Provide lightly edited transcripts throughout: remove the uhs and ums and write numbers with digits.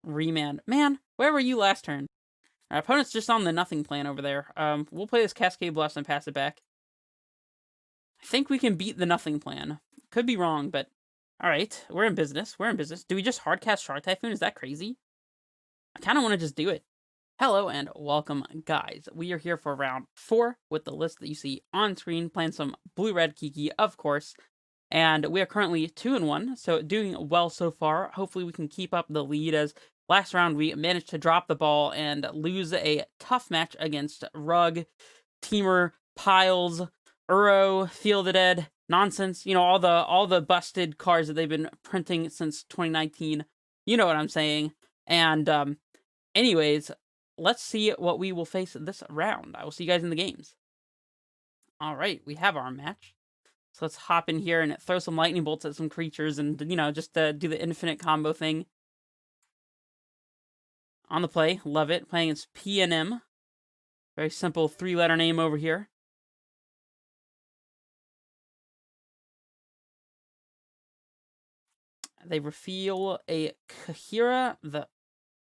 Remand. Man, where were you last turn? Our opponent's just on the nothing plan over there. We'll play this Cascade Blast and pass it back. I think we can beat the nothing plan. Could be wrong, but alright. We're in business. We're in business. Do we just hardcast Shark Typhoon? Is that crazy? I kind of want to just do it. Hello and welcome, guys. We are here for round 4 with the list that you see on screen, playing some blue-red Kiki, of course. And we are currently 2-1, so doing well so far. Hopefully we can keep up the lead, as last round we managed to drop the ball and lose a tough match against Rug, Teamer, Piles, Uro, Field of Dead, nonsense. You know, all the busted cards that they've been printing since 2019. You know what I'm saying. And anyways, let's see what we will face this round. I will see you guys in the games. All right, we have our match. So let's hop in here and throw some lightning bolts at some creatures and, you know, just do the infinite combo thing. On the play, love it. Playing against P&M. Very simple 3-letter name over here. They reveal a Kahira,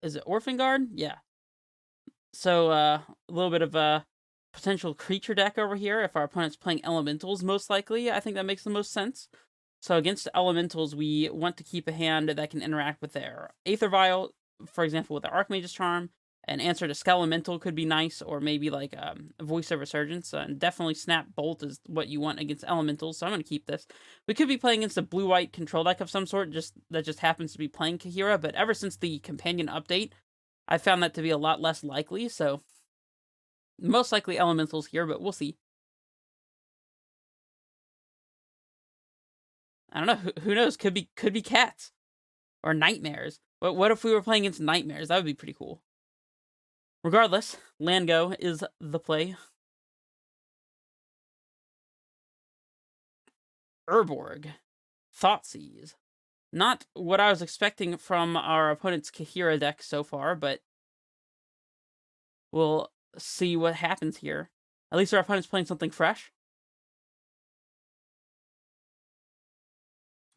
is it Orphan Guard? Yeah. So, a little bit of a potential creature deck over here. If our opponent's playing elementals, most likely, I think that makes the most sense. So against elementals, we want to keep a hand that can interact with their Aether Vial, for example, with their Archmage's Charm. An answer to Skelemental could be nice, or maybe like a Voice of Resurgence. And definitely Snap Bolt is what you want against elementals, so I'm going to keep this. We could be playing against a blue-white control deck of some sort, that just happens to be playing Kahira, but ever since the Companion update, I found that to be a lot less likely, so most likely elementals here, but we'll see. I don't know, who knows, could be cats. Or nightmares. But what if we were playing against nightmares? That would be pretty cool. Regardless, land go is the play. Urborg. Thoughtseize. Not what I was expecting from our opponent's Kahira deck so far, but we'll see what happens here. At least our opponent's playing something fresh.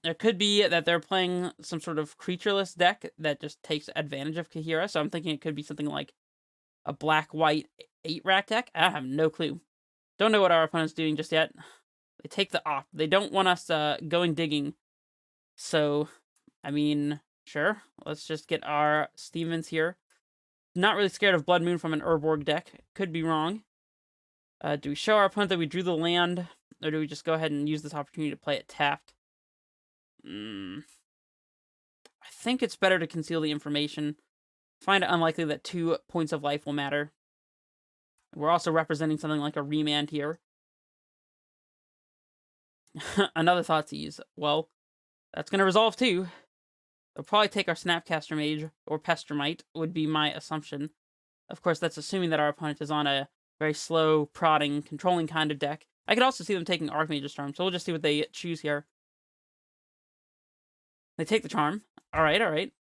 It could be that they're playing some sort of creatureless deck that just takes advantage of Kahira, so I'm thinking it could be something like a black-white 8-rack deck? I have no clue. Don't know what our opponent's doing just yet. They take the op. They don't want us going digging. So, I mean, sure. Let's just get our Stevens here. Not really scared of Blood Moon from an Urborg deck. Could be wrong. Do we show our opponent that we drew the land? Or do we just go ahead and use this opportunity to play it tapped? I think it's better to conceal the information. Find it unlikely that 2 points of life will matter. We're also representing something like a remand here. Another Thoughtseize. Well, that's going to resolve too. They'll probably take our Snapcaster Mage, or Pestermite, would be my assumption. Of course, that's assuming that our opponent is on a very slow, prodding, controlling kind of deck. I could also see them taking Archmage's Charm, so we'll just see what they choose here. They take the Charm. Alright, alright.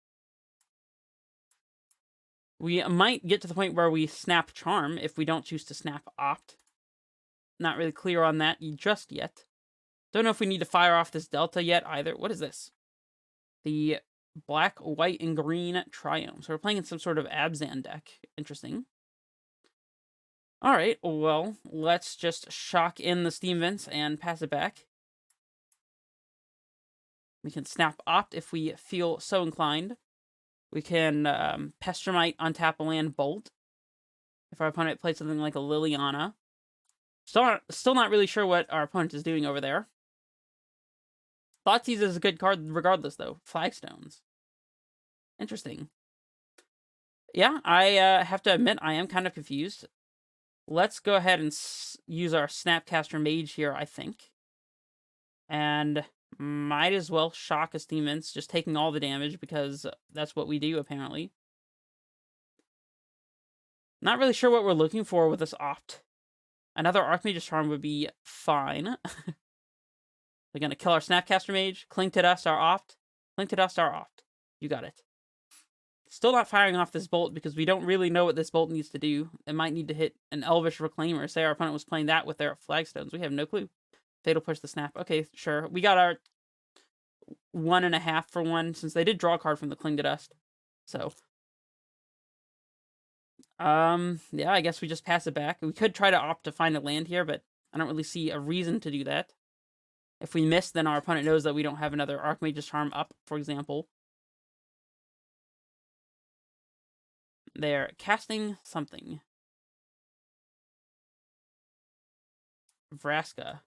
We might get to the point where we snap Charm if we don't choose to snap Opt. Not really clear on that just yet. Don't know if we need to fire off this Delta yet either. What is this? The black, white, and green Triome. So we're playing in some sort of Abzan deck. Interesting. Alright, well, let's just shock in the Steam Vents and pass it back. We can snap Opt if we feel so inclined. We can Pestermite, untap a land, Bolt. If our opponent plays something like a Liliana. Still not really sure what our opponent is doing over there. Thoughtseize is a good card regardless, though. Flagstones. Interesting. Yeah, I have to admit, I am kind of confused. Let's go ahead and use our Snapcaster Mage here, I think. And might as well shock a Steam Vents, just taking all the damage, because that's what we do, apparently. Not really sure what we're looking for with this Opt. Another Archmage's Charm would be fine. We're going to kill our Snapcaster Mage, cling to dust our Opt, cling to dust our Opt. You got it. Still not firing off this Bolt because we don't really know what this Bolt needs to do. It might need to hit an Elvish Reclaimer. Say our opponent was playing that with their Flagstones. We have no clue. Fatal Push the Snap. Okay, sure. We got our 1.5 for 1, since they did draw a card from the Cling to Dust. So, yeah, I guess we just pass it back. We could try to opt to find a land here, but I don't really see a reason to do that. If we miss, then our opponent knows that we don't have another Archmage's Charm up, for example. They're casting something. Vraska.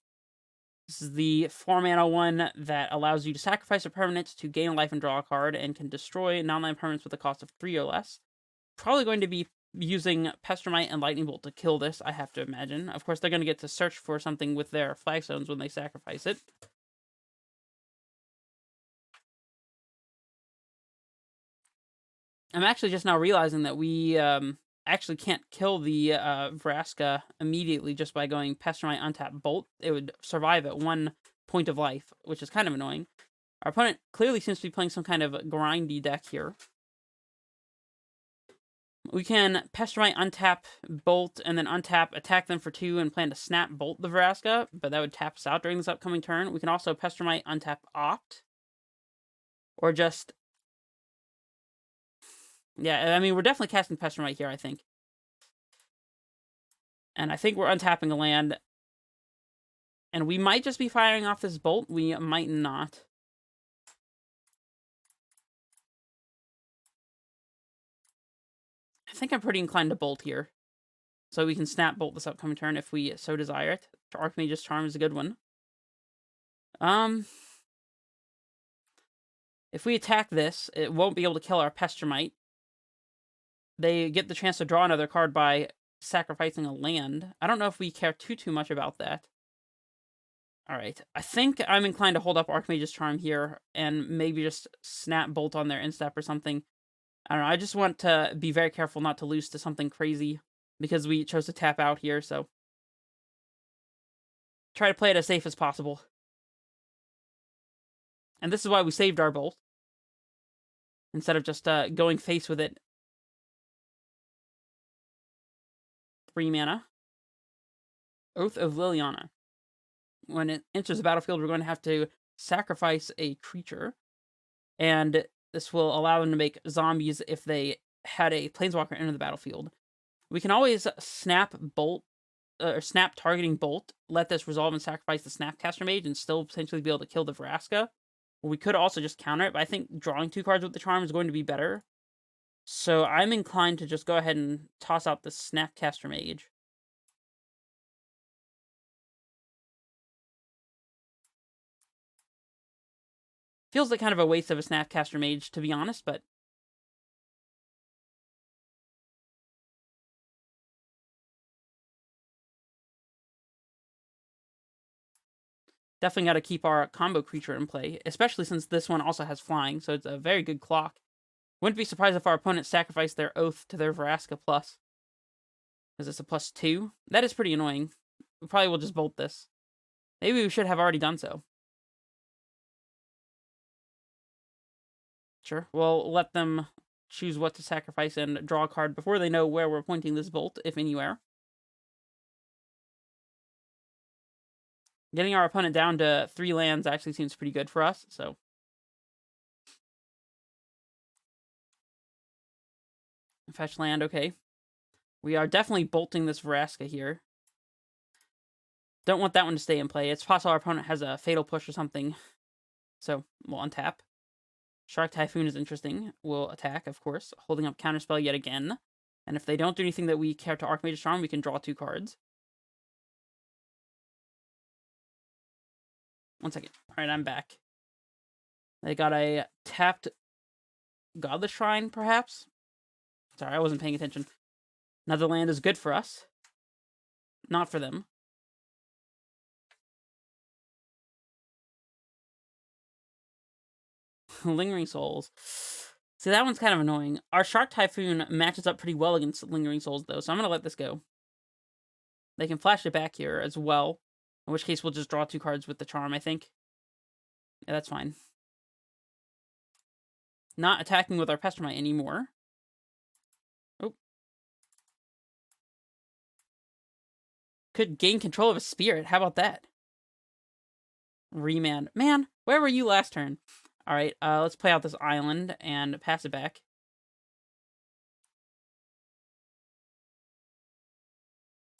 This is the 4-mana one that allows you to sacrifice a permanent to gain a life and draw a card, and can destroy non-land permanents with a cost of 3 or less. Probably going to be using Pestermite and Lightning Bolt to kill this, I have to imagine. Of course, they're going to get to search for something with their flagstones when they sacrifice it. I'm actually just now realizing that we actually can't kill the Vraska immediately just by going Pestermite, untap, Bolt. It would survive at 1 point of life, which is kind of annoying. Our opponent clearly seems to be playing some kind of grindy deck here. We can Pestermite, untap, Bolt, and then untap, attack them for 2, and plan to snap Bolt the Vraska, but that would tap us out during this upcoming turn. We can also Pestermite, untap, opt, or just... Yeah, I mean, we're definitely casting Pestermite here, I think. And I think we're untapping a land. And we might just be firing off this Bolt. We might not. I think I'm pretty inclined to Bolt here. So we can snap Bolt this upcoming turn if we so desire it. Archmage's Charm is a good one. If we attack this, it won't be able to kill our Pestermite. They get the chance to draw another card by sacrificing a land. I don't know if we care too much about that. Alright, I think I'm inclined to hold up Archmage's Charm here, and maybe just snap Bolt on their instep or something. I don't know, I just want to be very careful not to lose to something crazy, because we chose to tap out here, so... Try to play it as safe as possible. And this is why we saved our Bolt, instead of just going face with it. 3 mana. Oath of Liliana. When it enters the battlefield, we're going to have to sacrifice a creature. And this will allow them to make zombies if they had a Planeswalker enter the battlefield. We can always snap Bolt, or snap targeting Bolt, let this resolve and sacrifice the Snapcaster Mage, and still potentially be able to kill the Vraska. Or we could also just counter it, but I think drawing 2 cards with the Charm is going to be better. So I'm inclined to just go ahead and toss out the Snapcaster Mage. Feels like kind of a waste of a Snapcaster Mage, to be honest, but... Definitely got to keep our combo creature in play, especially since this one also has flying, so it's a very good clock. Wouldn't be surprised if our opponent sacrificed their Oath to their Vraska plus. Because it's a +2. That is pretty annoying. We probably will just Bolt this. Maybe we should have already done so. Sure. We'll let them choose what to sacrifice and draw a card before they know where we're pointing this Bolt, if anywhere. Getting our opponent down to 3 lands actually seems pretty good for us, so... Fetch land, okay. We are definitely bolting this Vraska here. Don't want that one to stay in play. It's possible our opponent has a Fatal Push or something. So, we'll untap. Shark Typhoon is interesting. We'll attack, of course. Holding up Counterspell yet again. And if they don't do anything that we care to Archmage's Charm, we can draw 2 cards. 1 second. Alright, I'm back. They got a tapped Godless Shrine, perhaps? Sorry, I wasn't paying attention. Another land is good for us. Not for them. Lingering Souls. See, that one's kind of annoying. Our Shark Typhoon matches up pretty well against Lingering Souls, though, so I'm going to let this go. They can flash it back here as well, in which case we'll just draw 2 cards with the Charm, I think. Yeah, that's fine. Not attacking with our Pestermite anymore. Oh. Could gain control of a Spirit. How about that? Remand. Man, where were you last turn? Alright, let's play out this island and pass it back.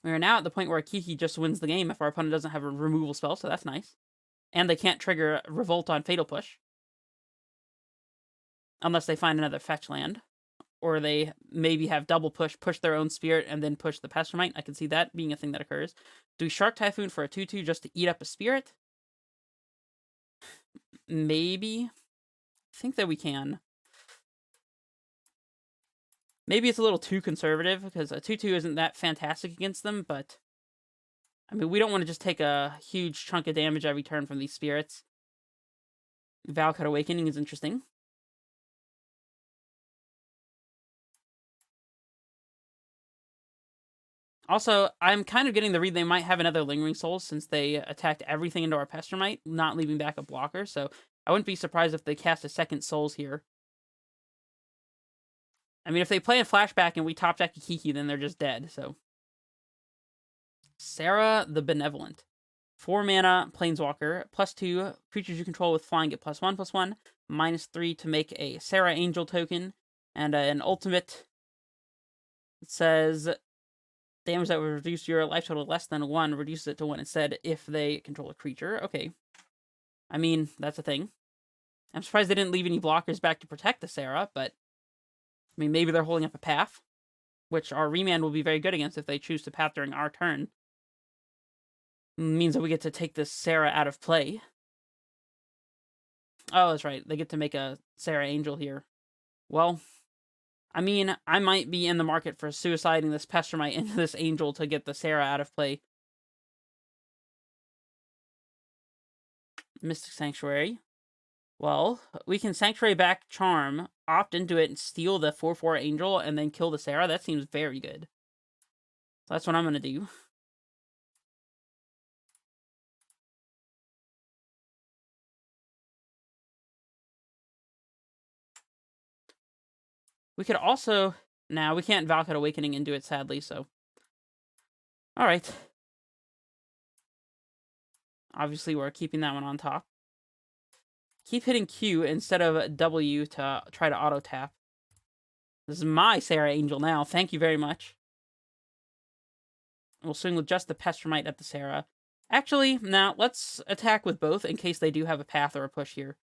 We are now at the point where Kiki just wins the game if our opponent doesn't have a removal spell, so that's nice. And they can't trigger Revolt on Fatal Push. Unless they find another fetch land. Or they maybe have double push their own spirit, and then push the Pestermite. I can see that being a thing that occurs. Do we Shark Typhoon for a 2/2 just to eat up a spirit? Maybe. I think that we can. Maybe it's a little too conservative, because a 2/2 isn't that fantastic against them, but... I mean, we don't want to just take a huge chunk of damage every turn from these spirits. Valakut Awakening is interesting. Also, I'm kind of getting the read they might have another Lingering Souls since they attacked everything into our Pestermite, not leaving back a blocker, so I wouldn't be surprised if they cast a second Souls here. I mean, if they play a flashback and we top deck a Kiki, then they're just dead, so... Serra the Benevolent. 4 mana, Planeswalker, +2, creatures you control with flying get +1/+1, -3 to make a Serra Angel token, and an ultimate. It says... damage that would reduce your life total less than 1, reduces it to 1 instead if they control a creature. Okay. I mean, that's a thing. I'm surprised they didn't leave any blockers back to protect the Serra, but... I mean, maybe they're holding up a path, which our remand will be very good against if they choose to path during our turn. It means that we get to take this Serra out of play. Oh, that's right. They get to make a Serra Angel here. Well... I mean, I might be in the market for suiciding this Pestermite into this Angel to get the Serra out of play. Mystic Sanctuary. Well, we can Sanctuary back Charm, opt into it, and steal the 4/4 Angel, and then kill the Serra. That seems very good. So that's what I'm going to do. We could also... Nah, we can't Valakut Awakening into it, sadly, so... Alright. Obviously, we're keeping that one on top. Keep hitting Q instead of W to try to auto-tap. This is my Serra Angel now. Thank you very much. We'll swing with just the Pestermite at the Serra. Actually, now, let's attack with both in case they do have a path or a push here.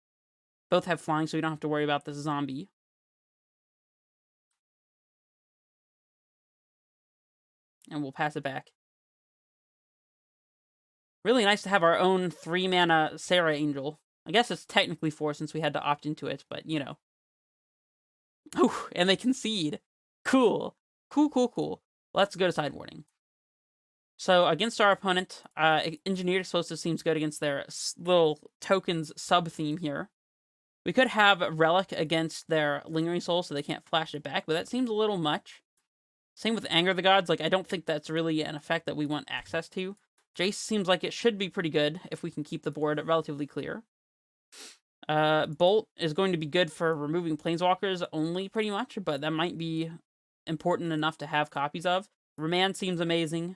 Both have flying, so we don't have to worry about this zombie. And we'll pass it back. Really nice to have our own 3-mana Serra Angel. I guess it's technically 4 since we had to opt into it, but, you know. Oh, and they concede. Cool. Cool. Let's go to sideboarding. So, against our opponent, Engineered Explosive seems good against their little tokens sub-theme here. We could have Relic against their Lingering Soul so they can't flash it back, but that seems a little much. Same with Anger of the Gods. Like, I don't think that's really an effect that we want access to. Jace seems like it should be pretty good if we can keep the board relatively clear. Bolt is going to be good for removing Planeswalkers only, pretty much, but that might be important enough to have copies of. Remand seems amazing.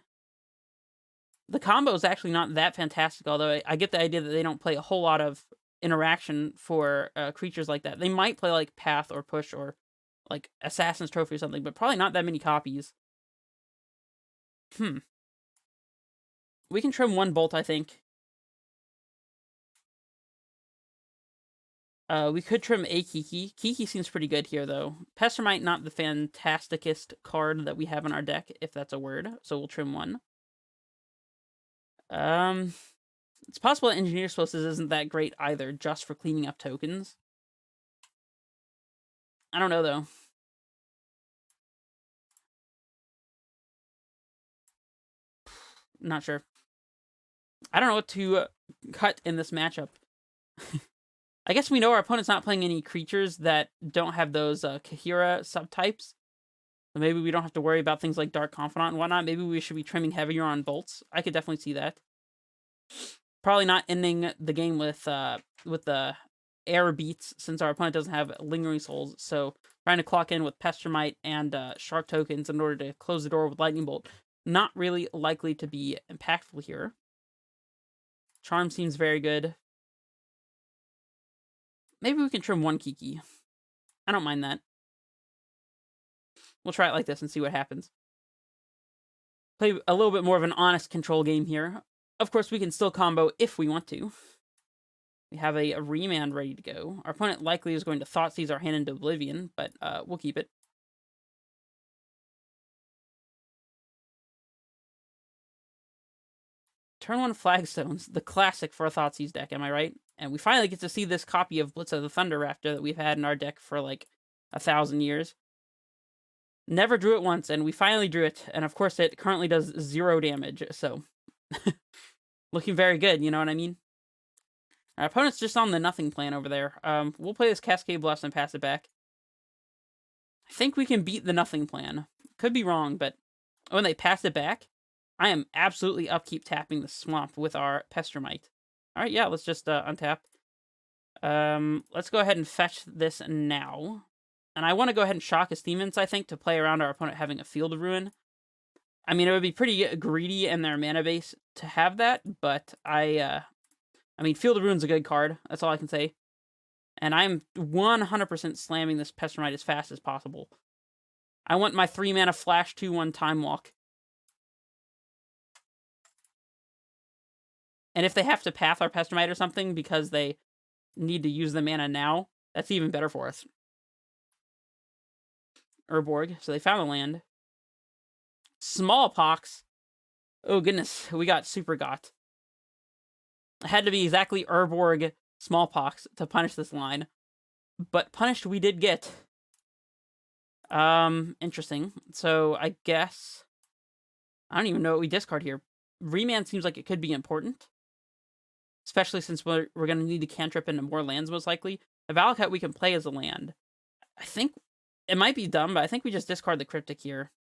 The combo is actually not that fantastic, although I get the idea that they don't play a whole lot of interaction for creatures like that. They might play, like, Path or Push or, like, Assassin's Trophy or something, but probably not that many copies. We can trim 1 Bolt, I think. We could trim a Kiki. Kiki seems pretty good here, though. Pestermite, not the fantasticest card that we have in our deck, if that's a word, so we'll trim 1. It's possible that Engineer Explosives isn't that great either, just for cleaning up tokens. I don't know, though. Not sure. I don't know what to cut in this matchup. I guess we know our opponent's not playing any creatures that don't have those Kahira subtypes. So maybe we don't have to worry about things like Dark Confidant and whatnot. Maybe we should be trimming heavier on bolts. I could definitely see that. Probably not ending the game with the air beats, since our opponent doesn't have Lingering Souls. So trying to clock in with Pestermite and Shark tokens in order to close the door with Lightning Bolt. Not really likely to be impactful here. Charm seems very good. Maybe we can trim 1 Kiki. I don't mind that. We'll try it like this and see what happens. play a little bit more of an honest control game here. Of course, we can still combo if we want to. We have a remand ready to go. Our opponent likely is going to Thoughtseize our hand into oblivion, but we'll keep it. Turn 1 Flagstones, the classic for a Thoughtseize deck, am I right? And we finally get to see this copy of Blitz of the Thunder Raptor that we've had in our deck for like 1,000 years. Never drew it once, and we finally drew it, and of course it currently does 0 damage, so... looking very good, you know what I mean? Our opponent's just on the nothing plan over there. We'll play this Cascade Bluffs and pass it back. I think we can beat the nothing plan. Could be wrong, but when they pass it back, I am absolutely upkeep tapping the swamp with our Pestermite. Alright, yeah, let's just untap. Let's go ahead and fetch this now. And I want to go ahead and shock his demons, I think, to play around our opponent having a Field of Ruin. I mean, it would be pretty greedy in their mana base to have that, but I mean, Field of Ruin's a good card. That's all I can say. And I'm 100% slamming this Pestermite as fast as possible. I want my 3-mana flash 2/1 Time Walk. And if they have to path our Pestermite or something because they need to use the mana now, that's even better for us. Urborg. So they found a land. Smallpox. Oh, goodness. We got Super Got. It had to be exactly Urborg Smallpox to punish this line. But punished we did get. Interesting. So, I guess... I don't even know what we discard here. Remand seems like it could be important. Especially since we're going to need to cantrip into more lands, most likely. A Valakut we can play as a land. I think... It might be dumb, but I think we just discard the Cryptic here.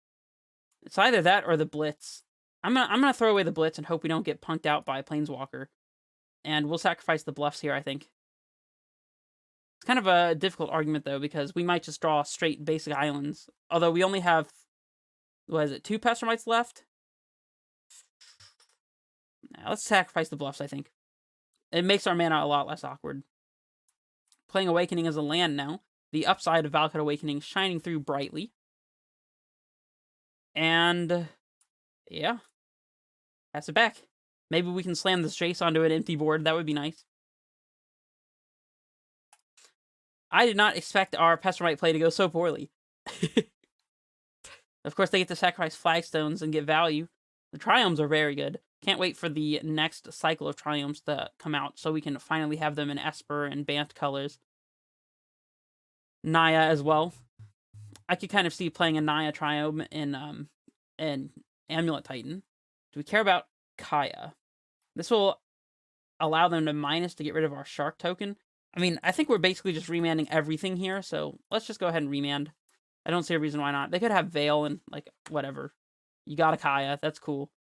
It's either that or the Blitz. I'm gonna throw away the Blitz and hope we don't get punked out by a Planeswalker. And we'll sacrifice the bluffs here, I think. It's kind of a difficult argument, though, because we might just draw straight basic islands. Although we only have, what is it, 2 Pestermites left? Now, let's sacrifice the bluffs, I think. It makes our mana a lot less awkward. Playing Awakening as a land now. The upside of Valakut Awakening shining through brightly. And, yeah. Pass it back. Maybe we can slam this Jace onto an empty board. That would be nice. I did not expect our Pestermite play to go so poorly. Of course, they get to sacrifice Flagstones and get value. The Triomes are very good. Can't wait for the next cycle of Triomes to come out so we can finally have them in Esper and Bant colors. Naya as well. I could kind of see playing a Naya Triome in Amulet Titan. Do we care about Kaya? This will allow them to minus to get rid of our Shark token. I mean, I think we're basically just remanding everything here, so let's just go ahead and remand. I don't see a reason why not. They could have Veil and, like, whatever. You got a Kaya. That's cool.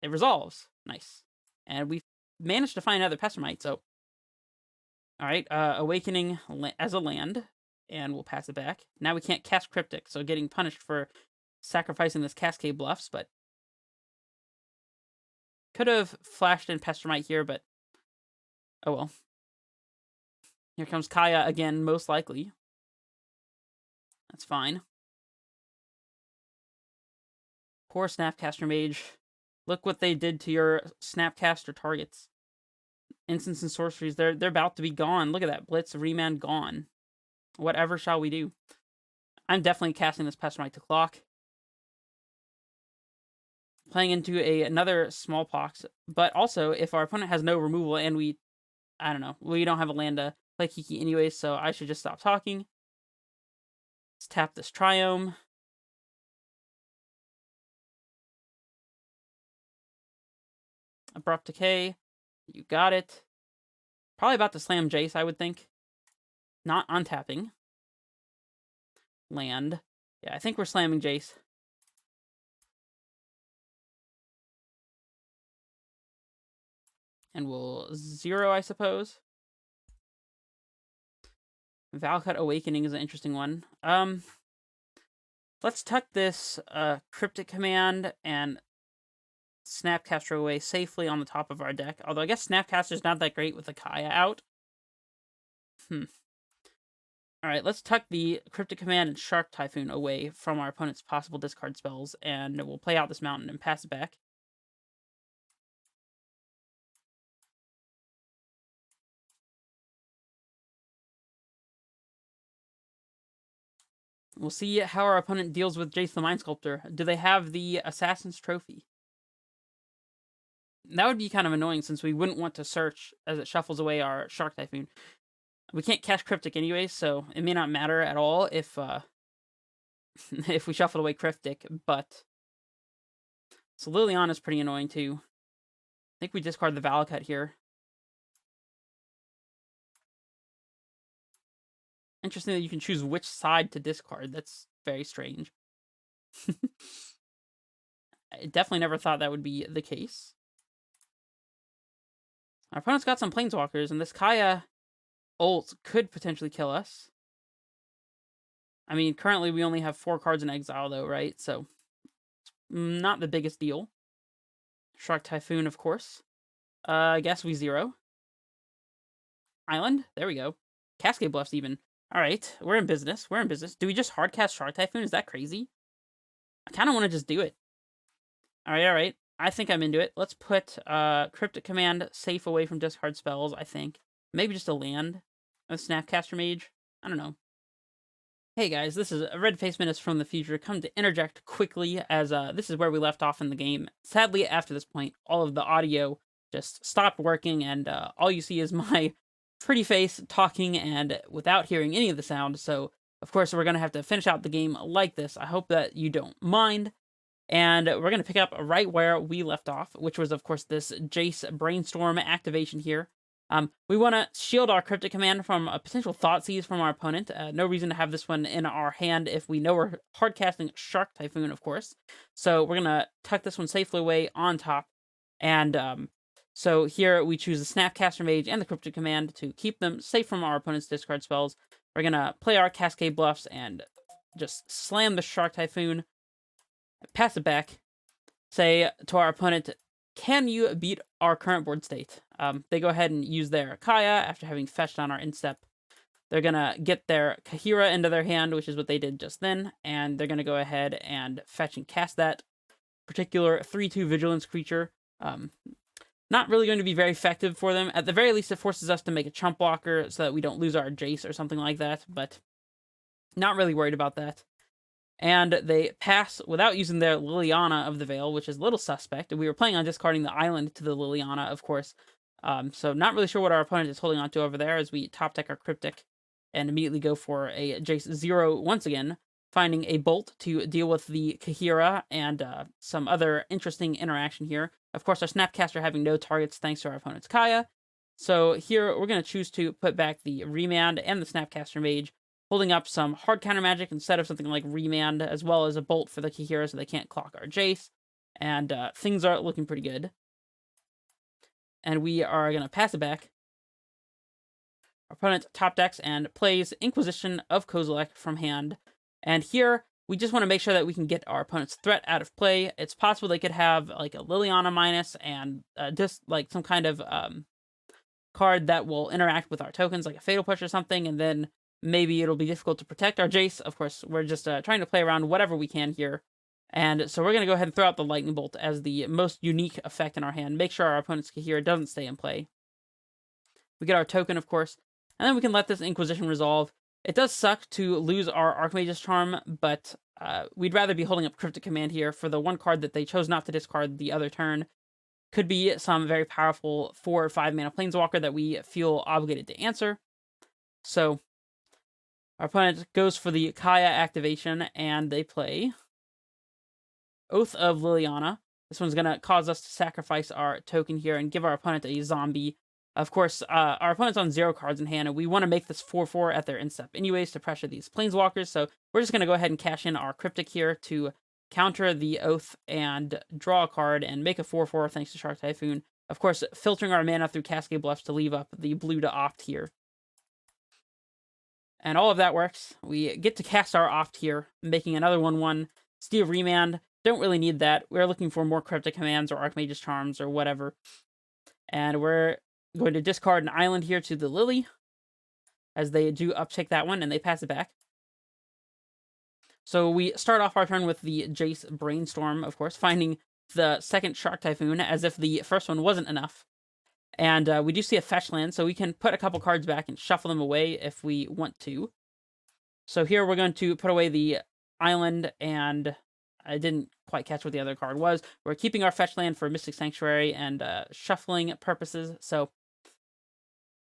It resolves. Nice. And we've managed to find another Pestermite, so... Alright, Awakening as a land, and we'll pass it back. Now we can't cast Cryptic, so getting punished for sacrificing this Cascade Bluffs, but... Could have flashed in Pestermite here, but... Oh well. Here comes Kaya again, most likely. That's fine. Poor Snapcaster Mage. Look what they did to your Snapcaster targets. Instants and sorceries, they're about to be gone. Look at that. Blitz, remand, gone. Whatever shall we do? I'm definitely casting this Pestermite to clock. Playing into another Smallpox. But also, if our opponent has no removal and we... I don't know. We don't have a land to play Kiki anyway, so I should just stop talking. Let's tap this Triome. Abrupt Decay. You got it. Probably about to slam Jace, I would think. Not untapping. Land. Yeah, I think we're slamming Jace. And we'll 0, I suppose. Valakut Awakening is an interesting one. Let's tuck this Cryptic Command and Snapcaster away safely on the top of our deck. Although I guess Snapcaster's not that great with the Kaya out. Alright, let's tuck the Cryptic Command and Shark Typhoon away from our opponent's possible discard spells, and we'll play out this mountain and pass it back. We'll see how our opponent deals with Jace the Mind Sculptor. Do they have the Assassin's Trophy? That would be kind of annoying since we wouldn't want to search as it shuffles away our Shark Typhoon. We can't cast Cryptic anyway, so it may not matter at all if if we shuffle away Cryptic, but... So Liliana's pretty annoying too. I think we discard the Valakut here. Interesting that you can choose which side to discard. That's very strange. I definitely never thought that would be the case. Our opponent's got some Planeswalkers, and this Kaya ult could potentially kill us. I mean, currently we only have 4 cards in exile, though, right? So, not the biggest deal. Shark Typhoon, of course. I guess we 0. Island? There we go. Cascade Bluffs, even. Alright, we're in business. We're in business. Do we just hardcast Shark Typhoon? Is that crazy? I kind of want to just do it. Alright. I think I'm into it. Let's put Cryptic Command safe away from discard spells, I think. Maybe just a land. A Snapcaster Mage. I don't know. Hey guys, this is Red Face Menace from the future. Come to interject quickly as this is where we left off in the game. Sadly, after this point, all of the audio just stopped working, and all you see is my pretty face talking and without hearing any of the sound. So, of course, we're going to have to finish out the game like this. I hope that you don't mind. And we're going to pick up right where we left off, which was, of course, this Jace Brainstorm activation here. We want to shield our Cryptic Command from a potential Thought Seize from our opponent. No reason to have this one in our hand if we know we're hardcasting Shark Typhoon, of course. So we're going to tuck this one safely away on top. And so here we choose the Snapcaster Mage and the Cryptic Command to keep them safe from our opponent's discard spells. We're going to play our Cascade Bluffs and just slam the Shark Typhoon, pass it back, say to our opponent, can you beat our current board state? They go ahead and use their Kaya after having fetched on our instep. They're going to get their Kahira into their hand, which is what they did just then, and they're going to go ahead and fetch and cast that particular 3/2 Vigilance creature. Not really going to be very effective for them. At the very least, it forces us to make a chump blocker so that we don't lose our Jace or something like that, but not really worried about that. And they pass without using their Liliana of the Veil, which is a little suspect. We were planning on discarding the island to the Liliana, of course. So not really sure what our opponent is holding on to over there as we top deck our Cryptic and immediately go for a Jace 0 once again, finding a Bolt to deal with the Kahira and some other interesting interaction here. Of course, our Snapcaster having no targets thanks to our opponent's Kaya. So here we're going to choose to put back the Remand and the Snapcaster Mage, holding up some hard counter magic instead of something like Remand, as well as a Bolt for the Kahira so they can't clock our Jace. And things are looking pretty good. And we are going to pass it back. Our opponent top decks and plays Inquisition of Kozilek from hand. And here, we just want to make sure that we can get our opponent's threat out of play. It's possible they could have like a Liliana minus and just like some kind of card that will interact with our tokens, like a Fatal Push or something, and then maybe it'll be difficult to protect our Jace. Of course, we're just trying to play around whatever we can here. And so we're going to go ahead and throw out the Lightning Bolt as the most unique effect in our hand. Make sure our opponent's Kahira doesn't stay in play. We get our token, of course, and then we can let this Inquisition resolve. It does suck to lose our Archmage's Charm, but we'd rather be holding up Cryptic Command here for the one card that they chose not to discard the other turn. Could be some very powerful 4 or 5 mana Planeswalker that we feel obligated to answer. So our opponent goes for the Kaya activation, and they play Oath of Liliana. This one's going to cause us to sacrifice our token here and give our opponent a zombie. Of course, our opponent's on 0 cards in hand, and we want to make this 4/4 at their instep anyways to pressure these Planeswalkers, so we're just going to go ahead and cash in our Cryptic here to counter the Oath and draw a card and make a 4/4 thanks to Shark Typhoon. Of course, filtering our mana through Cascade Bluffs to leave up the blue to opt here. And all of that works. We get to cast our opt here, making another 1/1. Steel Remand. Don't really need that. We're looking for more Cryptic Commands or Archmage's Charms or whatever. And we're going to discard an island here to the Lily. as they do uptick that one and they pass it back. So we start off our turn with the Jace Brainstorm, of course, finding the second Shark Typhoon, as if the first one wasn't enough. And we do see a fetch land, so we can put a couple cards back and shuffle them away if we want to. So here we're going to put away the island, and I didn't quite catch what the other card was. We're keeping our fetch land for Mystic Sanctuary and shuffling purposes, so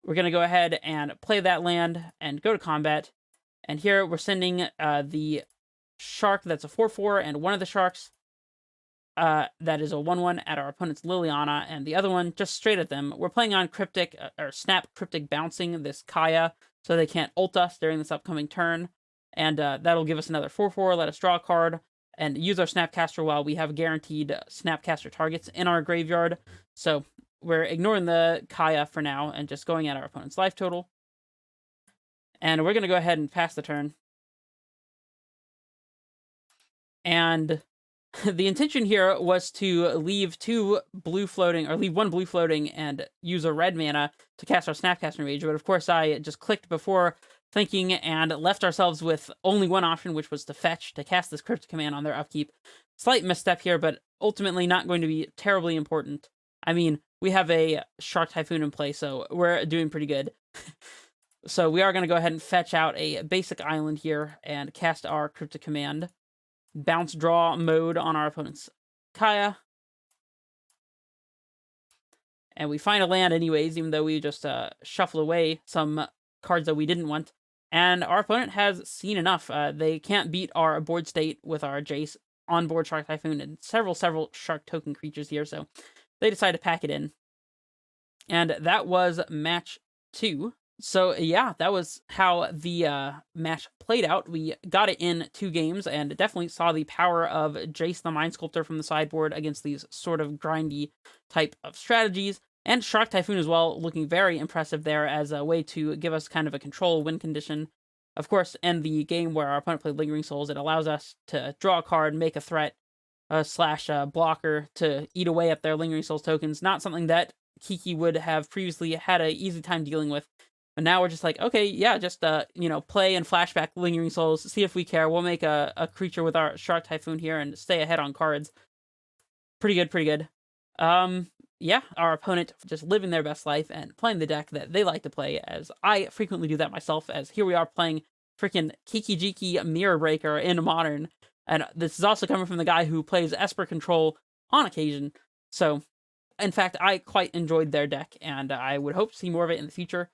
we're going to go ahead and play that land and go to combat. And here we're sending the shark that's a 4/4, and one of the sharks that is a 1/1 at our opponent's Liliana, and the other one just straight at them. We're playing on Cryptic, or Snap Cryptic Bouncing this Kaya, so they can't ult us during this upcoming turn. And that'll give us another 4/4, let us draw a card, and use our Snapcaster while we have guaranteed Snapcaster targets in our graveyard. So we're ignoring the Kaya for now, and just going at our opponent's life total. And we're going to go ahead and pass the turn. And the intention here was to leave one blue floating and use a red mana to cast our Snapcaster Mage, but of course I just clicked before thinking and left ourselves with only one option, which was to fetch to cast this Cryptic Command on their upkeep. Slight misstep here, but ultimately not going to be terribly important. I mean, we have a Shark Typhoon in play, so we're doing pretty good. So we are going to go ahead and fetch out a basic island here and cast our Cryptic Command. Bounce draw mode on our opponent's Kaya. And we find a land anyways, even though we just shuffle away some cards that we didn't want. And our opponent has seen enough. They can't beat our board state with our Jace onboard Shark Typhoon and several Shark token creatures here, so they decide to pack it in. And that was match 2. So yeah, that was how the match played out. We got it in 2 games, and definitely saw the power of Jace the Mind Sculptor from the sideboard against these sort of grindy type of strategies. And Shark Typhoon as well, looking very impressive there as a way to give us kind of a control win condition. Of course, in the game where our opponent played Lingering Souls, it allows us to draw a card, make a threat, / blocker to eat away at their Lingering Souls tokens. Not something that Kiki would have previously had an easy time dealing with. And now we're just like, okay, yeah, just, play and flashback Lingering Souls, see if we care. We'll make a creature with our Shark Typhoon here and stay ahead on cards. Pretty good. Yeah, our opponent just living their best life and playing the deck that they like to play, as I frequently do that myself, as here we are playing freaking Kiki Mirror Breaker in Modern. And this is also coming from the guy who plays Esper Control on occasion. So, in fact, I quite enjoyed their deck, and I would hope to see more of it in the future.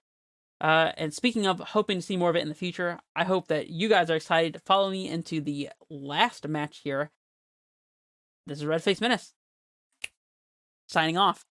And speaking of hoping to see more of it in the future, I hope that you guys are excited to follow me into the last match here. This is Red Face Menace, signing off.